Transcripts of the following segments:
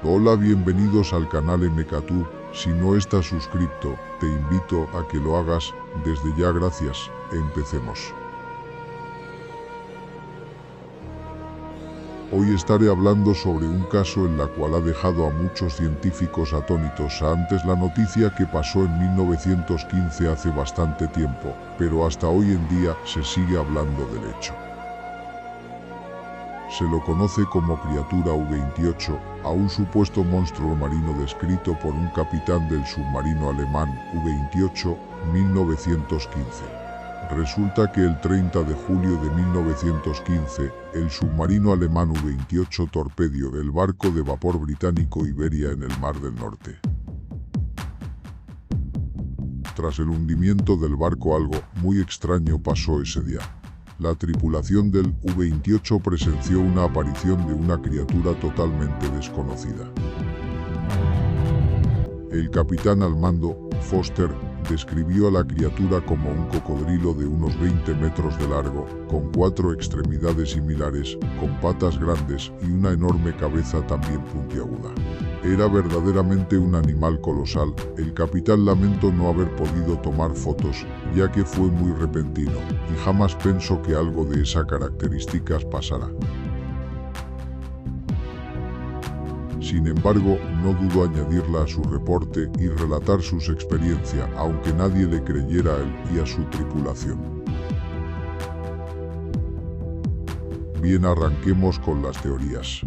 Hola, bienvenidos al canal MKTube. Si no estás suscrito, te invito a que lo hagas. Desde ya, gracias. Empecemos. Hoy estaré hablando sobre un caso en la cual ha dejado a muchos científicos atónitos. Antes la noticia que pasó en 1915 hace bastante tiempo, pero hasta hoy en día se sigue hablando del hecho. Se lo conoce como criatura U-28, a un supuesto monstruo marino descrito por un capitán del submarino alemán U-28, 1915. Resulta que el 30 de julio de 1915, el submarino alemán U-28 torpedió el barco de vapor británico Iberia en el Mar del Norte. Tras el hundimiento del barco, algo muy extraño pasó ese día. La tripulación del U-28 presenció una aparición de una criatura totalmente desconocida. El capitán al mando, Foster, describió a la criatura como un cocodrilo de unos 20 metros de largo, con 4 extremidades similares, con patas grandes y una enorme cabeza también puntiaguda. Era verdaderamente un animal colosal. El capitán lamentó no haber podido tomar fotos, ya que fue muy repentino, y jamás pensó que algo de esas características pasara. Sin embargo, no dudó añadirla a su reporte y relatar su experiencia, aunque nadie le creyera a él y a su tripulación. Bien, arranquemos con las teorías.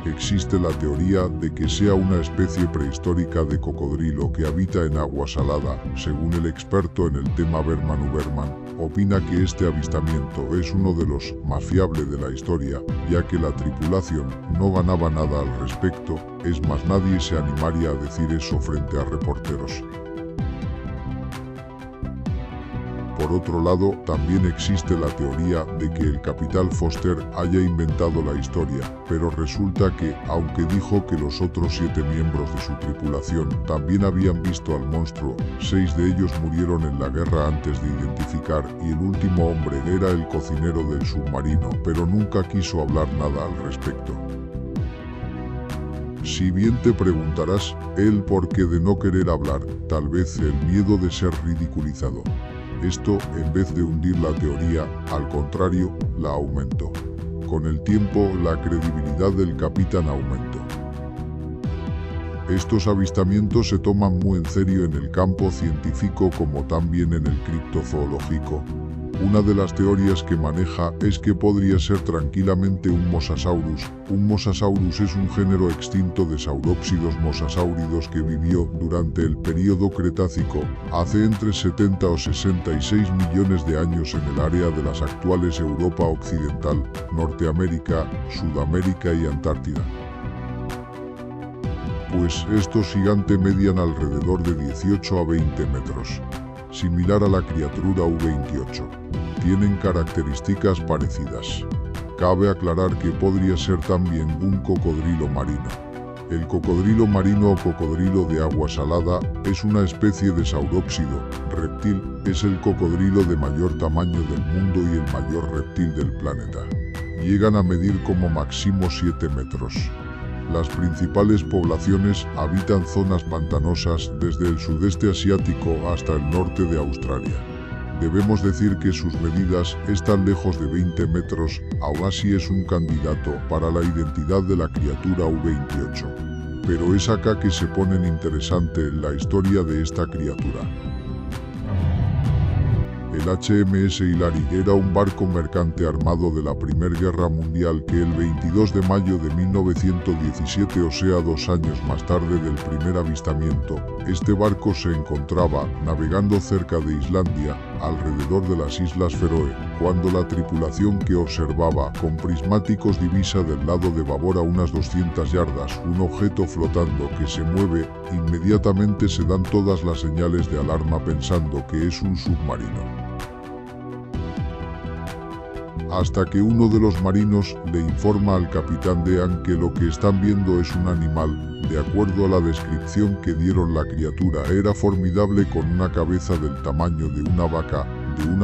Existe la teoría de que sea una especie prehistórica de cocodrilo que habita en agua salada. Según el experto en el tema Berman Uberman, opina que este avistamiento es uno de los más fiables de la historia, ya que la tripulación no ganaba nada al respecto. Es más, nadie se animaría a decir eso frente a reporteros. Por otro lado, también existe la teoría de que el capitán Foster haya inventado la historia, pero resulta que, aunque dijo que los otros 7 miembros de su tripulación también habían visto al monstruo, 6 de ellos murieron en la guerra antes de identificar, y el último hombre era el cocinero del submarino, pero nunca quiso hablar nada al respecto. Si bien te preguntarás, el porqué de no querer hablar, tal vez el miedo de ser ridiculizado. Esto, en vez de hundir la teoría, al contrario, la aumentó. Con el tiempo, la credibilidad del capitán aumentó. Estos avistamientos se toman muy en serio en el campo científico como también en el criptozoológico. Una de las teorías que maneja es que podría ser tranquilamente un Mosasaurus. Un Mosasaurus es un género extinto de saurópsidos mosasáuridos que vivió durante el período Cretácico, hace entre 70 o 66 millones de años en el área de las actuales Europa Occidental, Norteamérica, Sudamérica y Antártida. Pues estos gigantes median alrededor de 18 a 20 metros. Similar a la criatura U-28. Tienen características parecidas. Cabe aclarar que podría ser también un cocodrilo marino. El cocodrilo marino o cocodrilo de agua salada es una especie de saurópsido reptil. Es el cocodrilo de mayor tamaño del mundo y el mayor reptil del planeta. Llegan a medir como máximo 7 metros. Las principales poblaciones habitan zonas pantanosas desde el sudeste asiático hasta el norte de Australia. Debemos decir que sus medidas están lejos de 20 metros, aún así es un candidato para la identidad de la criatura U-28. Pero es acá que se pone interesante la historia de esta criatura. El HMS Hillary era un barco mercante armado de la Primera Guerra Mundial que el 22 de mayo de 1917, o sea 2 años más tarde del primer avistamiento, este barco se encontraba navegando cerca de Islandia, alrededor de las Islas Feroe, cuando la tripulación que observaba con prismáticos divisa del lado de babor a unas 200 yardas un objeto flotando que se mueve. Inmediatamente se dan todas las señales de alarma pensando que es un submarino. Hasta que uno de los marinos le informa al capitán Dean que lo que están viendo es un animal. De acuerdo a la descripción que dieron, la criatura era formidable con una cabeza del tamaño de una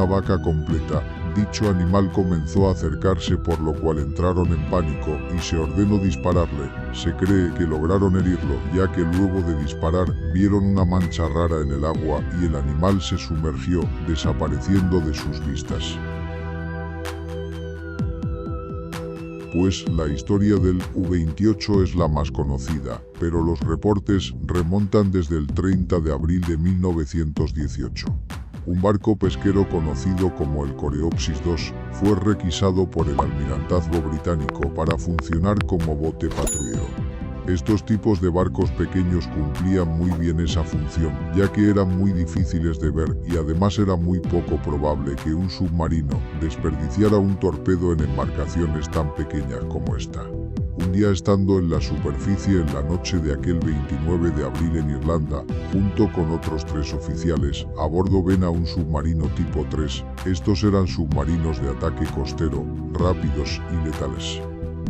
vaca completa, Dicho animal comenzó a acercarse, por lo cual entraron en pánico y se ordenó dispararle. Se cree que lograron herirlo, ya que luego de disparar vieron una mancha rara en el agua y el animal se sumergió, desapareciendo de sus vistas. Pues la historia del U-28 es la más conocida, pero los reportes remontan desde el 30 de abril de 1918. Un barco pesquero conocido como el Coreopsis II fue requisado por el almirantazgo británico para funcionar como bote patrullero. Estos tipos de barcos pequeños cumplían muy bien esa función, ya que eran muy difíciles de ver y además era muy poco probable que un submarino desperdiciara un torpedo en embarcaciones tan pequeñas como esta. Un día, estando en la superficie en la noche de aquel 29 de abril en Irlanda, junto con otros 3 oficiales, a bordo ven a un submarino tipo 3. Estos eran submarinos de ataque costero, rápidos y letales.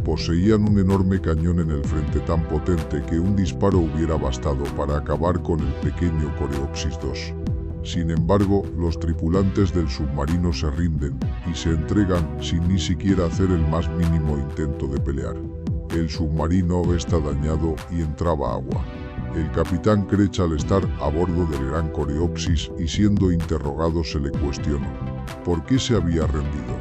Poseían un enorme cañón en el frente tan potente que un disparo hubiera bastado para acabar con el pequeño Coreopsis II. Sin embargo, los tripulantes del submarino se rinden y se entregan sin ni siquiera hacer el más mínimo intento de pelear. El submarino está dañado y entraba agua. El capitán Creech, al estar a bordo del gran Coreopsis y siendo interrogado, se le cuestionó ¿por qué se había rendido?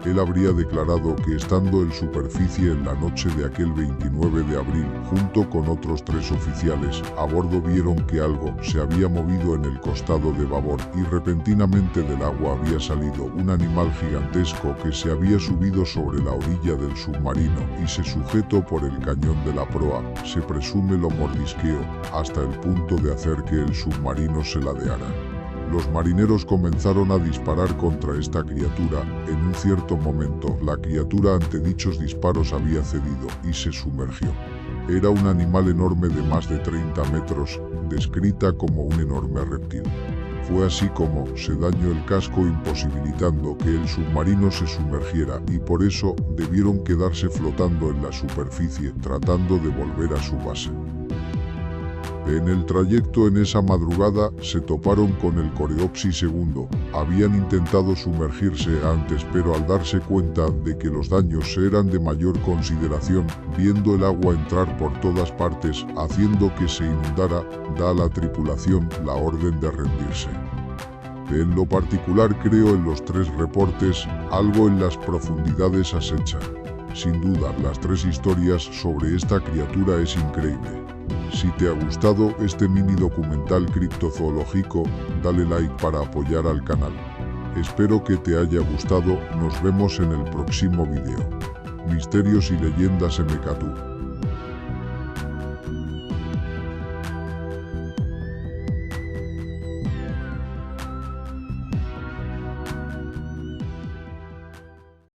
Él habría declarado que estando en superficie en la noche de aquel 29 de abril, junto con otros 3 oficiales, a bordo vieron que algo se había movido en el costado de babor y repentinamente del agua había salido un animal gigantesco que se había subido sobre la orilla del submarino y se sujetó por el cañón de la proa. Se presume lo mordisqueó hasta el punto de hacer que el submarino se ladeara. Los marineros comenzaron a disparar contra esta criatura. En un cierto momento, la criatura ante dichos disparos había cedido y se sumergió. Era un animal enorme de más de 30 metros, descrita como un enorme reptil. Fue así como se dañó el casco, imposibilitando que el submarino se sumergiera, y por eso debieron quedarse flotando en la superficie, tratando de volver a su base. En el trayecto en esa madrugada se toparon con el Coreopsis II. Habían intentado sumergirse antes, pero al darse cuenta de que los daños eran de mayor consideración, viendo el agua entrar por todas partes, haciendo que se inundara, da a la tripulación la orden de rendirse. En lo particular creo en los 3 reportes, algo en las profundidades acecha. Sin duda, las 3 historias sobre esta criatura es increíble. Si te ha gustado este mini documental criptozoológico, dale like para apoyar al canal. Espero que te haya gustado, nos vemos en el próximo video. Misterios y leyendas MKTOO.